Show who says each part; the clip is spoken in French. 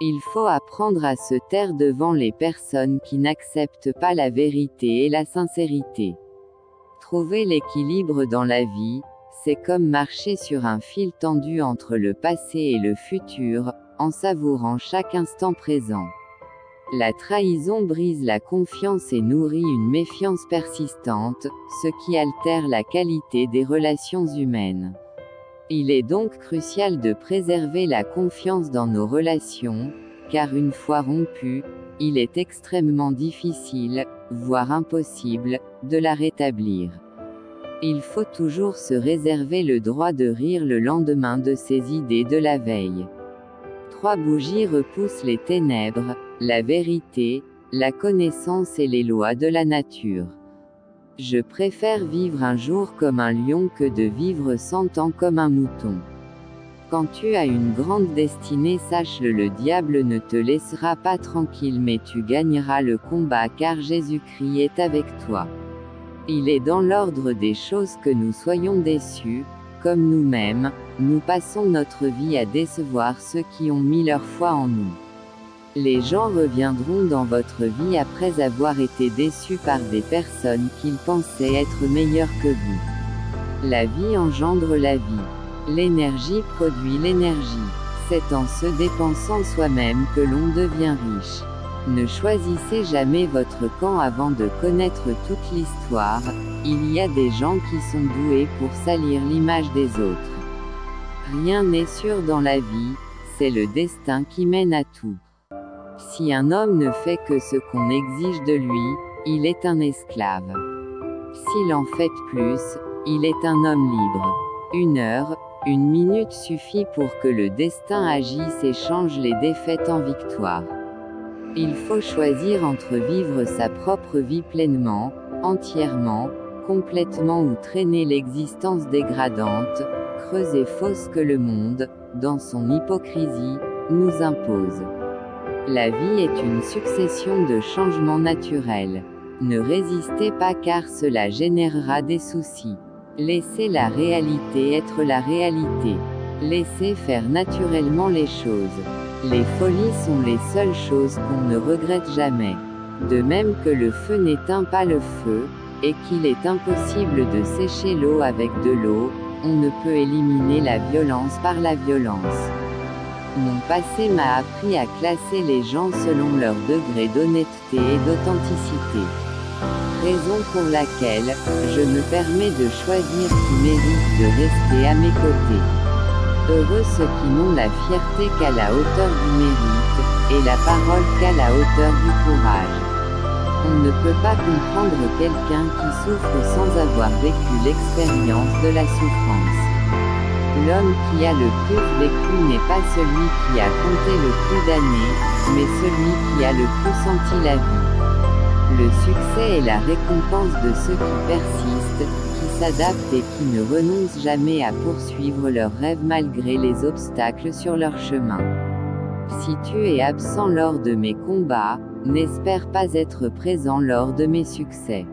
Speaker 1: Il faut apprendre à se taire devant les personnes qui n'acceptent pas la vérité et la sincérité. Trouver l'équilibre dans la vie, c'est comme marcher sur un fil tendu entre le passé et le futur, en savourant chaque instant présent. La trahison brise la confiance et nourrit une méfiance persistante, ce qui altère la qualité des relations humaines. Il est donc crucial de préserver la confiance dans nos relations, car une fois rompue, il est extrêmement difficile, voire impossible, de la rétablir. Il faut toujours se réserver le droit de rire le lendemain de ses idées de la veille. 3 bougies repoussent les ténèbres, la vérité, la connaissance et les lois de la nature. Je préfère vivre un jour comme un lion que de vivre 100 ans comme un mouton. Quand tu as une grande destinée, sache-le, le diable ne te laissera pas tranquille, mais tu gagneras le combat car Jésus-Christ est avec toi. Il est dans l'ordre des choses que nous soyons déçus, comme nous-mêmes, nous passons notre vie à décevoir ceux qui ont mis leur foi en nous. Les gens reviendront dans votre vie après avoir été déçus par des personnes qu'ils pensaient être meilleures que vous. La vie engendre la vie. L'énergie produit l'énergie. C'est en se dépensant soi-même que l'on devient riche. Ne choisissez jamais votre camp avant de connaître toute l'histoire. Il y a des gens qui sont doués pour salir l'image des autres. Rien n'est sûr dans la vie, c'est le destin qui mène à tout. Si un homme ne fait que ce qu'on exige de lui, il est un esclave. S'il en fait plus, il est un homme libre. 1 heure, 1 minute suffit pour que le destin agisse et change les défaites en victoire. Il faut choisir entre vivre sa propre vie pleinement, entièrement, complètement ou traîner l'existence dégradante, creuse et fausse que le monde, dans son hypocrisie, nous impose. La vie est une succession de changements naturels. Ne résistez pas car cela générera des soucis. Laissez la réalité être la réalité. Laissez faire naturellement les choses. Les folies sont les seules choses qu'on ne regrette jamais. De même que le feu n'éteint pas le feu, et qu'il est impossible de sécher l'eau avec de l'eau, on ne peut éliminer la violence par la violence. Mon passé m'a appris à classer les gens selon leur degré d'honnêteté et d'authenticité. Raison pour laquelle, je me permets de choisir qui mérite de rester à mes côtés. Heureux ceux qui n'ont la fierté qu'à la hauteur du mérite, et la parole qu'à la hauteur du courage. On ne peut pas comprendre quelqu'un qui souffre sans avoir vécu l'expérience de la souffrance. L'homme qui a le plus vécu n'est pas celui qui a compté le plus d'années, mais celui qui a le plus senti la vie. Le succès est la récompense de ceux qui persistent, qui s'adaptent et qui ne renoncent jamais à poursuivre leurs rêves malgré les obstacles sur leur chemin. Si tu es absent lors de mes combats, n'espère pas être présent lors de mes succès.